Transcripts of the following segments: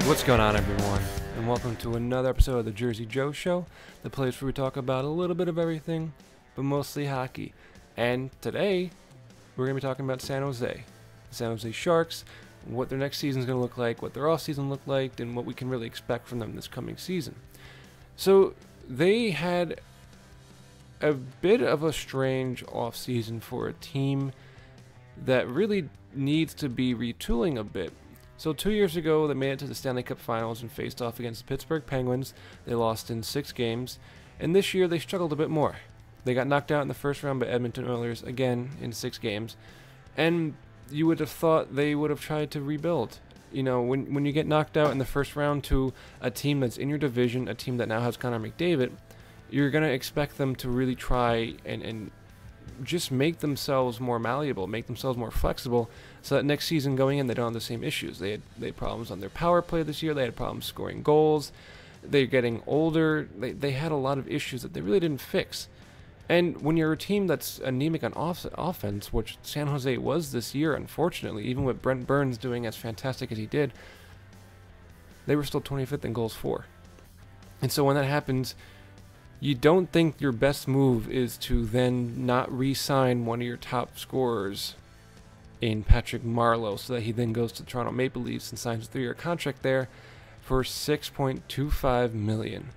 What's going on, everyone, and welcome to another episode of the Jersey Joe Show, the place where we talk about a little bit of everything, but mostly hockey. And today, we're going to be talking about San Jose. The San Jose Sharks, what their next season is going to look like, what their off-season looked like, and what we can really expect from them this coming season. So, they had a bit of a strange off-season for a team that really needs to be retooling a bit. So 2 years ago, they made it to the Stanley Cup Finals and faced off against the Pittsburgh Penguins. They lost in 6 games, and this year they struggled a bit more. They got knocked out in the first round by Edmonton Oilers, again, in 6 games, and you would have thought they would have tried to rebuild. You know, when you get knocked out in the first round to a team that's in your division, a team that now has Connor McDavid, you're going to expect them to really try and just make themselves more malleable, make themselves more flexible, so that next season going in, they don't have the same issues. They had problems on their power play this year. They had problems scoring goals. They're getting older. They had a lot of issues that they really didn't fix. And when you're a team that's anemic on offense, which San Jose was this year, unfortunately, even with Brent Burns doing as fantastic as he did, they were still 25th in goals for. And so when that happens, you don't think your best move is to then not re-sign one of your top scorers in Patrick Marleau so that he then goes to the Toronto Maple Leafs and signs a 3-year contract there for $6.25 million.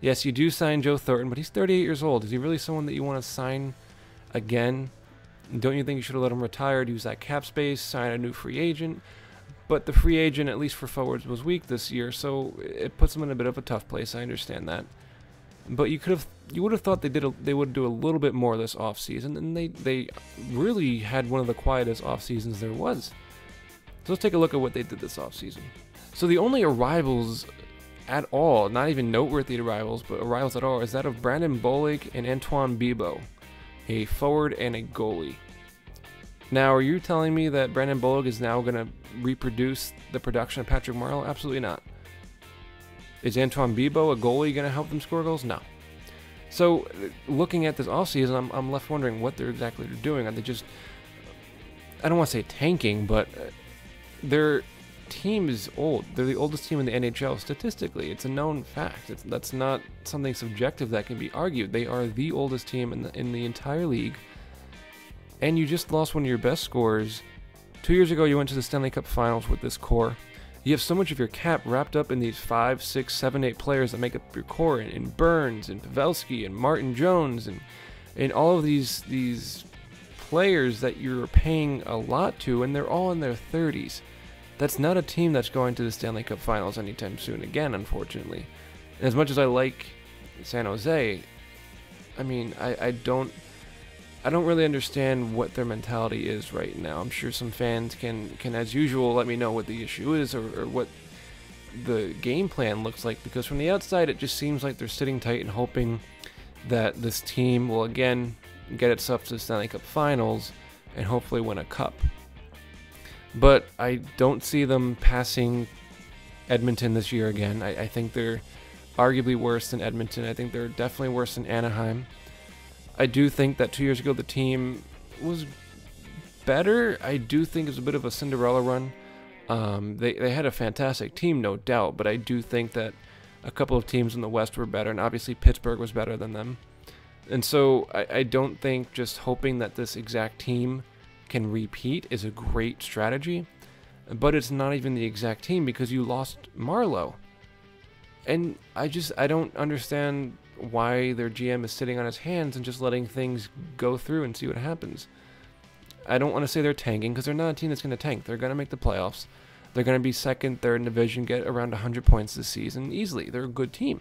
Yes, you do sign Joe Thornton, but he's 38 years old. Is he really someone that you want to sign again? Don't you think you should have let him retire to use that cap space, sign a new free agent? But the free agent, at least for forwards, was weak this year, so it puts him in a bit of a tough place. I understand that. But you would have thought they would do a little bit more this offseason, and they really had one of the quietest off seasons there was. So let's take a look at what they did this offseason. So the only arrivals at all, not even noteworthy arrivals, but arrivals at all, is that of Brandon Bollig and Antoine Bibeau, a forward and a goalie. Now, are you telling me that Brandon Bollig is now going to reproduce the production of Patrick Marleau? Absolutely not. Is Antoine Bibeau, a goalie, going to help them score goals? No. So, looking at this offseason, I'm left wondering what they're exactly doing. Are they just, I don't want to say tanking, but their team is old. They're the oldest team in the NHL statistically. It's a known fact. That's not something subjective that can be argued. They are the oldest team in the entire league. And you just lost one of your best scorers. 2 years ago, you went to the Stanley Cup Finals with this core. You have so much of your cap wrapped up in these 5, 6, 7, 8 players that make up your core, in Burns and Pavelski and Martin Jones and all of these players that you're paying a lot to, and they're all in their 30s. That's not a team that's going to the Stanley Cup Finals anytime soon again, unfortunately. And as much as I like San Jose, I mean, I don't really understand what their mentality is right now. I'm sure some fans can as usual, let me know what the issue is or what the game plan looks like, because from the outside, it just seems like they're sitting tight and hoping that this team will again get itself to the Stanley Cup Finals and hopefully win a cup. But I don't see them passing Edmonton this year again. I think they're arguably worse than Edmonton. I think they're definitely worse than Anaheim. I do think that 2 years ago the team was better. I do think it was a bit of a Cinderella run. They had a fantastic team, no doubt, but I do think that a couple of teams in the West were better, and obviously Pittsburgh was better than them. And so I don't think just hoping that this exact team can repeat is a great strategy, but it's not even the exact team because you lost Marleau. And I don't understand why their GM is sitting on his hands and just letting things go through and see what happens. I don't want to say they're tanking, because they're not a team that's going to tank. They're going to make the playoffs. They're going to be second, third in division, get around 100 points this season easily. They're a good team.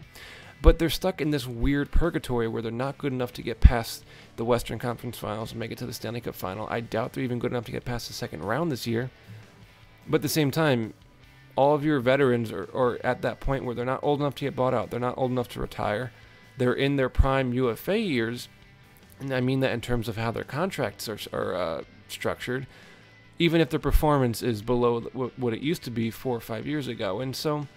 But they're stuck in this weird purgatory where they're not good enough to get past the Western Conference Finals and make it to the Stanley Cup Final. I doubt they're even good enough to get past the second round this year. But at the same time, all of your veterans are at that point where they're not old enough to get bought out. They're not old enough to retire. They're in their prime UFA years, and I mean that in terms of how their contracts are structured, even if their performance is below what it used to be 4 or 5 years ago. And so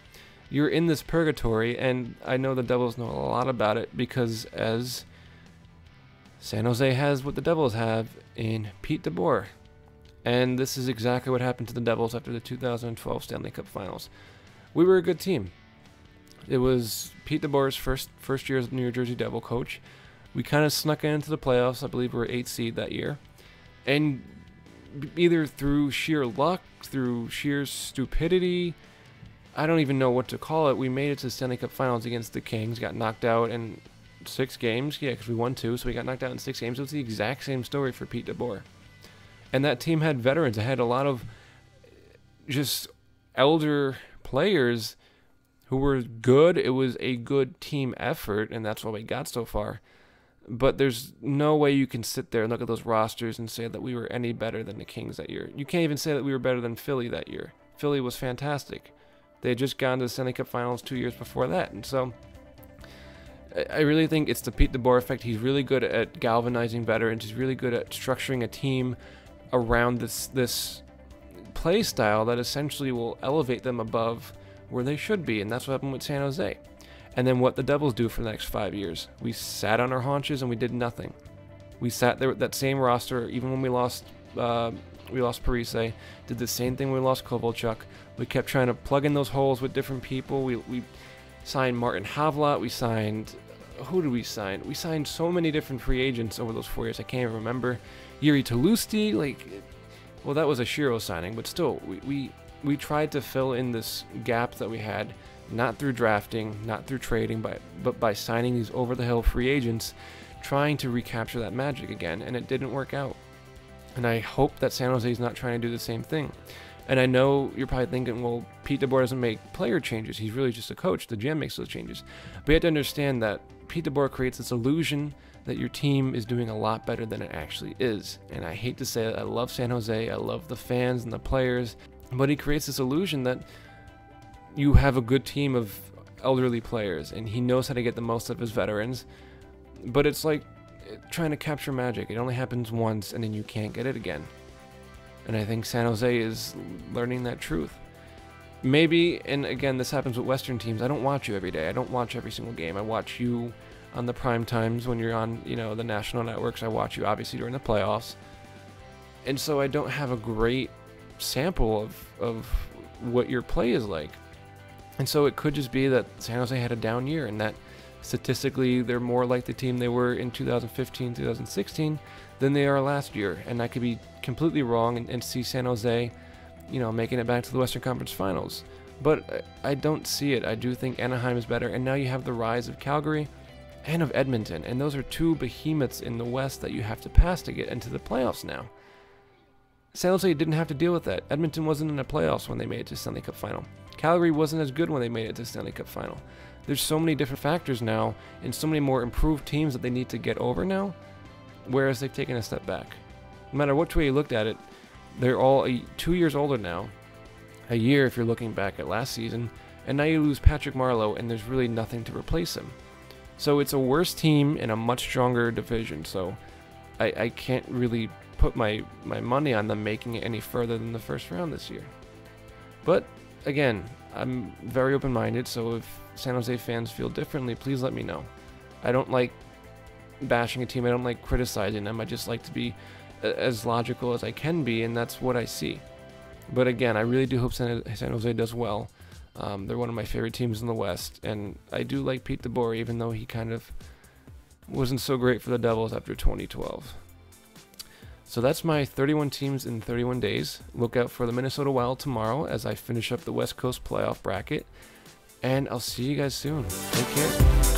you're in this purgatory, and I know the Devils know a lot about it because as San Jose has what the Devils have in Pete DeBoer. And this is exactly what happened to the Devils after the 2012 Stanley Cup Finals. we were a good team. It was Pete DeBoer's first year as New Jersey Devil coach. We kind of snuck into the playoffs. I believe we were 8th seed that year. And either through sheer luck, through sheer stupidity, I don't even know what to call it, we made it to the Stanley Cup Finals against the Kings, got knocked out in 6 games. Yeah, because we won 2, so we got knocked out in 6 games. It was the exact same story for Pete DeBoer. And that team had veterans. It had a lot of just elder players who were good. It was a good team effort, and that's why we got so far. But there's no way you can sit there and look at those rosters and say that we were any better than the Kings that year. You can't even say that we were better than Philly that year. Philly was fantastic. They had just gone to the Stanley Cup Finals 2 years before that. And so I really think it's the Pete DeBoer effect. He's really good at galvanizing veterans. He's really good at structuring a team around this play style that essentially will elevate them above where they should be. And that's what happened with San Jose. And then what the Devils do for the next 5 years. We sat on our haunches and we did nothing. We sat there with that same roster, even when we lost Parise, did the same thing when we lost Kovalchuk. We kept trying to plug in those holes with different people. We signed Martin Havlat. We signed, who did we sign? We signed so many different free agents over those 4 years. I can't even remember. Yuri Tolusti, well, that was a Shiro signing, but still, we tried to fill in this gap that we had. Not through drafting, not through trading, but by signing these over-the-hill free agents, trying to recapture that magic again, and it didn't work out. And I hope that San Jose is not trying to do the same thing. And I know you're probably thinking, well, Pete DeBoer doesn't make player changes. He's really just a coach. The GM makes those changes. But you have to understand that Pete DeBoer creates this illusion that your team is doing a lot better than it actually is. And I hate to say it, I love San Jose, I love the fans and the players, but he creates this illusion that you have a good team of elderly players, and he knows how to get the most out of his veterans. But it's like trying to capture magic. It only happens once, and then you can't get it again. And I think San Jose is learning that truth. Maybe, and again, this happens with Western teams, I don't watch you every day. I don't watch every single game. I watch you on the prime times when you're on, the national networks. I watch you, obviously, during the playoffs. And so I don't have a great sample of what your play is like. And so it could just be that San Jose had a down year, and that statistically they're more like the team they were in 2015, 2016 than they are last year. And I could be completely wrong and see San Jose, making it back to the Western Conference Finals. But I don't see it. I do think Anaheim is better. And now you have the rise of Calgary and of Edmonton. And those are 2 behemoths in the West that you have to pass to get into the playoffs now. San Jose didn't have to deal with that. Edmonton wasn't in the playoffs when they made it to Stanley Cup Final. Calgary wasn't as good when they made it to Stanley Cup Final. There's so many different factors now, and so many more improved teams that they need to get over now, whereas they've taken a step back. No matter which way you looked at it, they're all 2 years older now. A year if you're looking back at last season, and now you lose Patrick Marleau, and there's really nothing to replace him. So it's a worse team in a much stronger division, so I can't really put my money on them making it any further than the first round this year. But again, I'm very open-minded, so if San Jose fans feel differently, please let me know. I don't like bashing a team. I don't like criticizing them. I just like to be as logical as I can be, and that's what I see. But again, I really do hope San Jose does well. They're one of my favorite teams in the West, and I do like Pete DeBoer, even though he kind of wasn't so great for the Devils after 2012. So that's my 31 teams in 31 days. Look out for the Minnesota Wild tomorrow as I finish up the West Coast playoff bracket. And I'll see you guys soon. Take care.